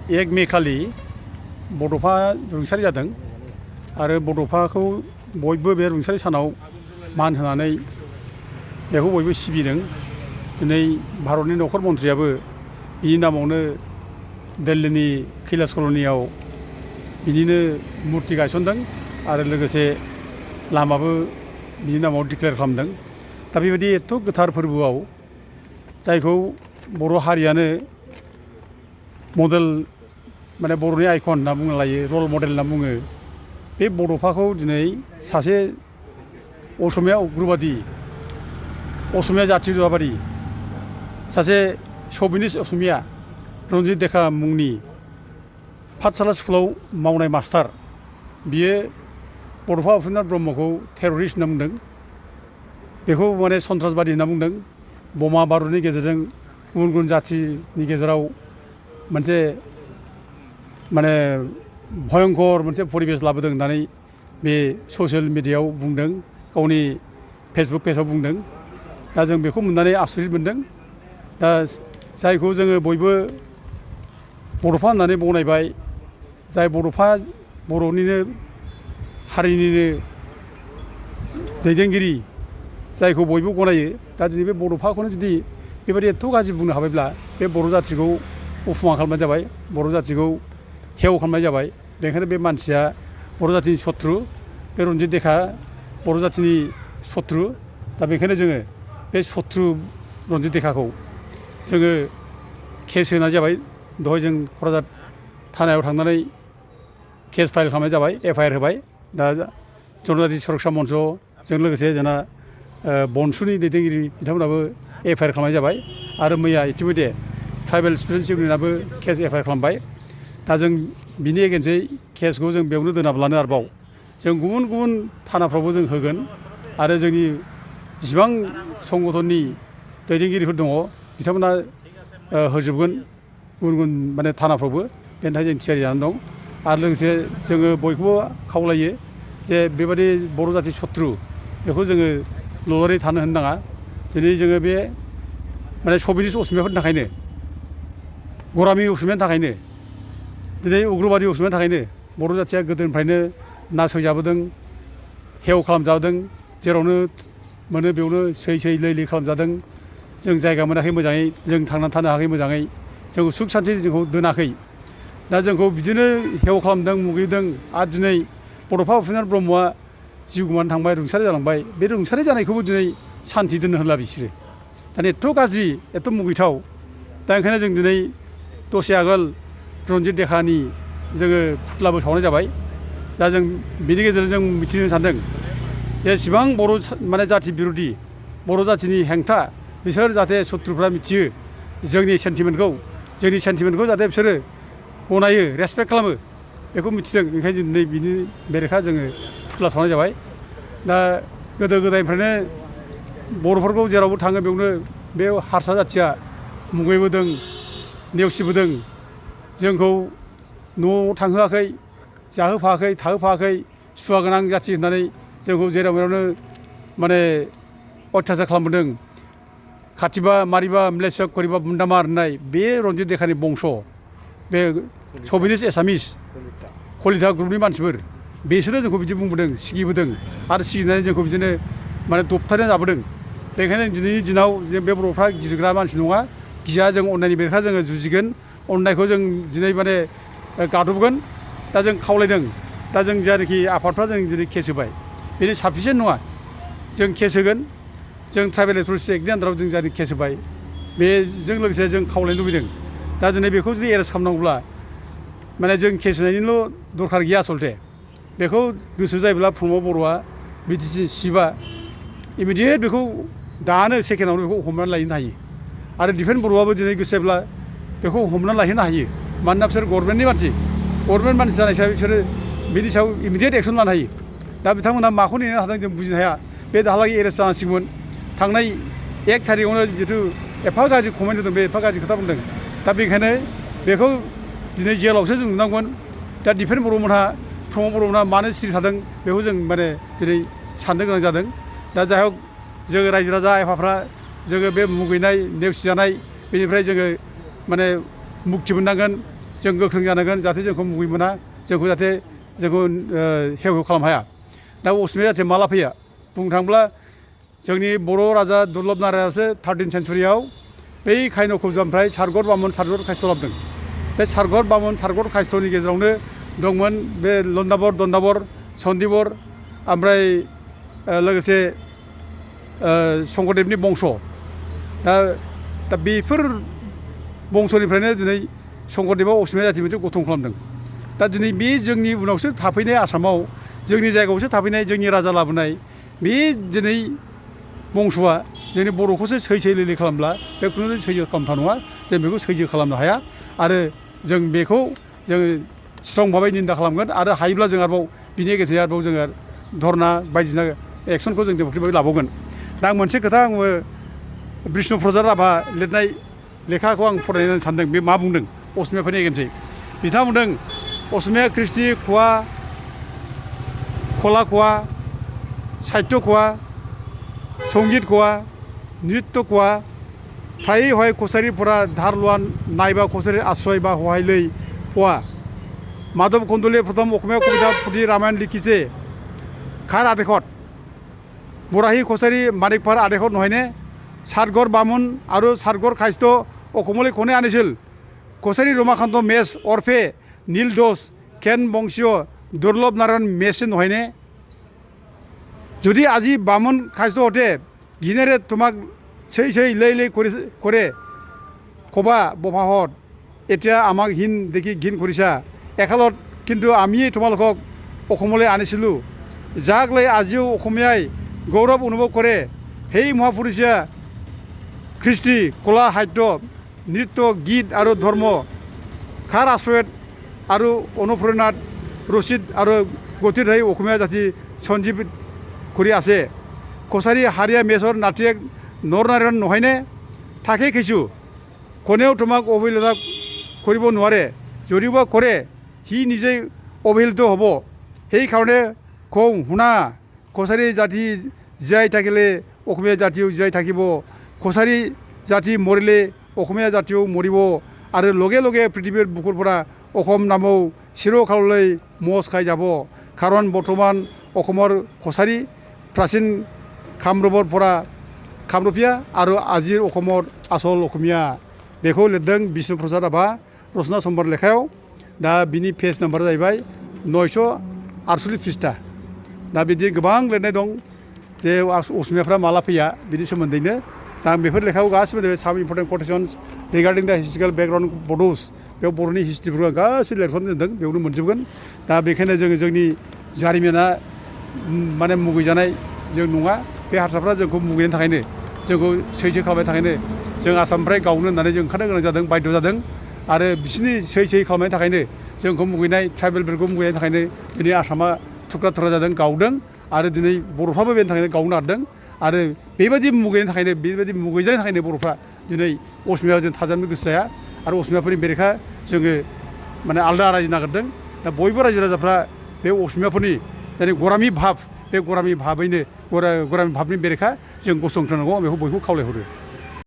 1 May खालि बड'फा रुंसारि जादों आरो बड'फाखौ बयबो बे रुंसारि सानाव मान होनानै बेखौ बयबो सिबिदों। दिनै भारतनि नखर मन्थ्रियाबो बिनि नामावनो दिल्लीनि कैलाश कल'नियाव बिनिनो मुर्ति गायसनदों आरो लोगोसे लामाबो बिनि नामाव डिक्लेयार खालामदों। दा बेबायदि एथ' गोथार फोरबोआव जायखौ बर' हारियानो मडेल माने बर'नि आइकन होनना बुंनो लायो, रल मडेल होनना बुङो, बे बड'फाखौ दिनै सासे असमिया उग्रबादि, असमिया जाथियताबादि, सासे शभिनिस्ट असमिया रन्जित देखा मुंनि पाठशाला स्कुलाव मावनाय मास्टार, बियो बड'फा उपेन्द्र नाथ ब्रह्मखौ टेररिस्ट होनना बुंदों, बेखौ माने सन्त्रासबादि होनना बुंदों। बमा बारुदनि गेजेरजों गुबुन गुबुन जाथिनि गेजेराव मोनसे माने भयंकर मोनसे परिबेस लाबोदों होननानै बे ससियेल मिडियायाव बुंदों, गावनि फेसबुक पेजाव बुंदों। दा जों बेखौ मोननानै आसरित मोनदों। दा जायखौ जोङो बयबो बड'फा होननानै बनायबाय, जाय बड'फा बर'निनो हारिनिनो दैदेनगिरि, जायखौ बयबो गनायो, दा दिनै बे बड'फाखौनो जुदि बेबायदि एथ' गाज्रि बुंनो हाबायब्ला बे बर' जाथिखौ अफमान खालामनाय जाबाय, बर' जाथिखौ हेव खालामनाय जाबाय। बेनिखायनो बे मानसिया बर' जाथिनि सत्रु, बे रन्जित देखा बर' जाथिनि सत्रु। दा बेखायनो जोङो बे सत्रु रन्जित देखाखौ जोङो केस होनाय जाबाय। दहाय जों क'क्राझार थानायाव थांनानै केस फाइल खालामनाय जाबाय, FIR होबाय। दा जनजाति सुरक्षा मन्चजों लोगोसे जोंना बनसुनि दैदेनगिरि बिथांमोनाबो FIR खालामनाय जाबाय आरो मैया इतिमध्य ट्राइबेल स्टुडेन्टस इउनियनाबो केस FIR खालामबाय। दा जों बिनि एगेन्स्टै केसखौ जों बेयावनो दोनाब्लानो आरोबाव जों गुबुन गुबुन थानाफ्रावबो जों होगोन आरो जोंनि जिसिबां संगठननि दैदेनगिरिफोर दङ बिथांमोना होजोबगोन गुबुन गुबुन माने थानाफ्रावबो। बेनि थाखाय जों थियारि जानानै दं आरो लोगोसे जोङो बयखौबो खावलायो जे बेबादि बर' जाथि सत्रु बेखौ जोङो ल'लारै थानो होनो नाङा। दिनै जोङो बे माने शभिनिस्ट असमियाफोरनि थाखायनो, गरामि असमियानि थाखायनो, दिनै उग्रबादि असमियानि थाखायनो बर' जाथिया गोदोनिफ्रायनो नासयजाबोदों, हेव खालामजादों, जेरावनो मोनो बेयावनो सै सै लै लै खालामजादों। जों जायगा मोनाखै मोजाङै, जों थांनानै थानो हायाखै मोजाङै, जोंखौ सुख सान्थि जोंखौ दोनाखै। दा जोंखौ बिदिनो हेव खालामदों, मुगैदों। आरो दिनै बड'फा उपेन्द्र नाथ ब्रह्मआ जिउ गोमानानै थांबाय, रुंसारि जालांबाय। बे रुंसारि जानायखौबो दिनै सान्थि दोननो होला बिसोरो। दानि एथ' गाज्रि, एथ' मुगैथाव। दा ओंखायनो जों दिनै दसे आगोल रन्जित देखानि जोङो फुथ्लाबो सावनाय जाबाय। दा जों बिनि गेजेरजों जों मिथिनो सानदों जेसेबां बर' माने जाथि बिर'धि, बर' जाथिनि हेंथा, बिसोर जाहाथे सत्रुफ्रा मिथियो जोंनि सेन्टिमेन्टखौ जाहाथे बिसोरो गनायो, रेसपेक्ट खालामो, बेखौ मिथिदों। ओंखायनो दिनै बिनि बेरेखा जोङो फुथ्ला सावनाय जाबाय। दा गोदो गोदायनिफ्रायनो बर'फोरखौ जेरावबो थाङो बेयावनो बे हारसा जाथिया मुगैबोदों, नेवसिबोदों। जोंखौ न'आव थांहोआखै, जाहोफायाखै, थाहोफायाखै, सुवा गोनां जाथि होननानै जोंखौ जेराव मेरावनो माने अयथासार खालामबोदों। खाथिबा मारिबा म्लेच्छ करिबा बुन्दामार होननाय बे रन्जित देखानि बंस', बे शभिनिस्ट एसामिस कलिता ग्रुपनि मानसिफोर, बिसोरो जोंखौ बिदि बुंबोदों, सिगिबोदों आरो सिगिनानै जोंखौ बिदिनो माने दबथायनानै जाबोदों। बेखायनो दिनैनि दिनाव जों बे बर'फ्रा गिग्रा मानसि नङा, गिया। जों अननायनि बेरेखा जोङो जुजिगोन, अननायखौ जों दिनै माने गादबगोन। दा जों खावलायदों, दा जों जायनाखि आफादफ्रा जों दिनै केस होबाय, बेनो साफिसियेन्ट नङा। जों केस होगोन, जों ट्राइबेल एट्रसिटि एक्टनि आन्दाराव जों जायनाखि केस होबाय, बेजों लोगोसे जों खावलायनो लुबैदों। दा दिनै बेखौ जुदि एरेस्ट खालामनांगौब्ला माने जों केस होनायनिल' दरखार गैया आसलथे। बेखौ गोसो जायोब्ला प्रमद बर'आ BTC चिफआ इमिडियेट बेखौ दानो सेकेन्डआवनो बेखौ हमनानै लायनो हायो आरो दिफेन बर'आबो दिनै गोसोब्ला बेखौ हमनानै लायहोनो हायो। मानोना बिसोर गभर्नमेन्टनि मानसि, गभर्नमेन्ट मानसि जानाय हिसाबै बिसोरो बिनि सायाव इमिडियेट एक्सन लानो हायो। दा बिथांमोनहा माखौ नेनो हादों जों बुजिनो हाया। बे दाहालागै एरेस्ट जानांसिगौमोन। थांनाय 1 थारिखआवनो जिथु एफा गाज्रि कमेन्ट होदों, बे एफा गाज्रि खोथा बुंदों। दा बेनिखायनो बेखौ दिनै जेलावसो जों नुनांगौमोन। दा दिफेन बर'मोनहा, प्रमद बर'मोनहा मानो सिरि थादों बेखौ जों माने दिनै साननो गोनां जादों। दा जाय हक जोङो रायजो राजा आफाफ्रा जोङो बे मुगैनाय, नेवसिजानाय बेनिफ्राय जोङो माने मुक्ति मोननांगोन। जों गोख्रों जानांगोन जाहाथे जोंखौ मुगै मोना जोंखौ जाहाथे जोंखौ हेव हेव खालामनो हाया दा असमिया जाथिया माला फैया बुंनो थाङोब्ला जोंनि बर' राजा दुर्लभ नारायणआसो 13 सेन्सुरियाव बै खायन' खुजानिफ्राय सारगत बामन सारगत कायस्थ' लाबोदों बे सारगत बामन सारगत कायस्थ'नि गेजेरावनो दंमोन बे लन्दाबर दन्दाबर सन्दिबर ओमफ्राय लोगोसे शंकरदेबनि बंश दा बेफोर बंशनिफ्रायनो दिनै शंकरदेबा असमिया जाथि मोनसे गठन खालामदों दा दिनै बे जोंनि उनावसो थाफैनाय आसामाव जोंनि जायगायावसो थाफैनाय जोंनि राजा लाबोनाय बे दिनै बंशआ जोंनि बर'खौसो सै लैलै खालामब्ला बे खुनु सैजो खालामथा नङा जों बेखौ सैजो खालामनो हाया आरो जों बेखौ जोङो स्ट्रं भाबै निन्दा खालामगोन आरो हायोब्ला जों आरोबाव बिनि गेजेरजों आरोबाव जोङो धरना बायदिसिना एक्सनखौ जों डेम'क्रेटिक लाबावगोन दा आं मोनसे खोथा आङो बिष्णु प्रसाद राभा लिरनाय लेखाखौ आं फरायनो सानदों बे मा बुंदों असमियाफोरनि एगेन्स्टै बिथाङा बुंदों असमिया कृष्टि ख'वा कला ख'वा साहित्य ख'वा संगीत ख'वा नृत्य ख'वा फ्रायै हय कछारीफोरा धारलुवान नायबा कछारी आश्रय बा हहायलै फवा माधव कन्दलीय प्रथम अखमिया कविता पुथि रामायण लिखिছে खार आदेशत बराही कछारी मानिकफार आदेशत নহয়নে सारगर बामुन आरो सारगर कायस्थ अखमले खने आनिছিল कछारी रमाकान्त मेस अरफे नील दोष केन बंशीय दुर्लभ नारायण मेस নহয়নে যদি আজি বামুণ কায়স্থ হতে ঘিনেৰে তোমাক সেই लै কৰে কবা বভাহত এতিয়া আমাক হিন দেখি ঘিন কৰিছা একালত কিন্তু আমিয়ে তোমালোকক অসমলৈ আনিছিলোঁ যাক লৈ আজিও অসমীয়াই গৌৰৱ অনুভৱ কৰে সেই মহাপুৰুষীয়া কৃষ্টি কলা সাহিত্য নৃত্য গীত আৰু ধৰ্ম খাৰ আশ্ৰয়ত আৰু অনুপ্ৰেৰণাত ৰচিত আৰু গঠিত হৈ অসমীয়া জাতি সঞ্জীৱিত কৰি আছে কছাৰী হাৰিয়া মেছৰ নাতিয়েক নৰনাৰায়ণ নহয়নে থাকে কিছু কোনেও তোমাক অৱহেলা কৰিব নোৱাৰে যদিওবা কৰে সি নিজেই অৱহেলিত হ'ব সেইকাৰণে কওঁ শুনা কছাৰী জাতি জীয়াই থাকিলে অসমীয়া জাতিও জীয়াই থাকিব কছাৰী জাতি মৰিলে অসমীয়া জাতিও মৰিব আৰু লগে লগে পৃথিৱীৰ বুকুৰ পৰা অসম নামও চিৰকাললৈ মচ খাই যাব কাৰণ বৰ্তমান অসমৰ কছাৰী প্ৰাচীন কামৰূপৰ পৰা কামৰূপীয়া আৰু আজিৰ অসমৰ আচল অসমীয়া बेखौ लिरदों बिष्णु प्रसाद राभा रचना सम्बर लेखायाव दा बिनि पेज नाम्बारा जाहैबाय 948 पृष्ठा दा बिदि गोबां लिरनाय दं जे असमियाफ्रा माला फैया बिनि सोमोन्दैनो दा आं बेफोर लेखायाव गासिबो साम इम्पर्टेन्ट quotations रिगार्डिं दा हिस्टरिकेल बेकग्राउन्ड बड'स बेयाव बर'नि हिस्ट्रिफोरखौ आं गासिबो लिरफानाय दोनदों बेयावनो मोनजोबगोन दा बेखायनो जोङो जोंनि जारिमिना माने मुगैजानाय जों नङा बे हारसाफ्रा जोंखौ मुगैनायनि थाखायनो जोंखौ सैसो खालामनायनि थाखायनो जों आसामनिफ्राय गावनो होननानै जों ओंखारनो गोनां जादों बाध्य जादों आरो बिसोरनि सै खालामनायनि थाखायनो जोंखौ मुगैनाय ट्राइबेलफोरखौ मुगैनायनि थाखायनो दिनै आसामा थुख्रा थुख्रा जादों गावदों आरो दिनै बर'फ्राबो बेनि थाखायनो गावनो नारदों आरो बेबायदि मुगैनायनि थाखायनो बेबायदि मुगैजानायनि थाखायनो बर'फ्रा दिनै असमियायाव जों थाजानो गोसो जाया आरो असमियाफोरनि बेरेखा जोङो माने आलदा रायजो नागिरदों दा बयबो रायजो राजाफ्रा बे असमियाफोरनि जेरै गरामि भाब बे गरामि भाबैनो गरामि भाबनि बेरेखा जों गसंथारनांगौ बेखौ बयखौ खावलायहरो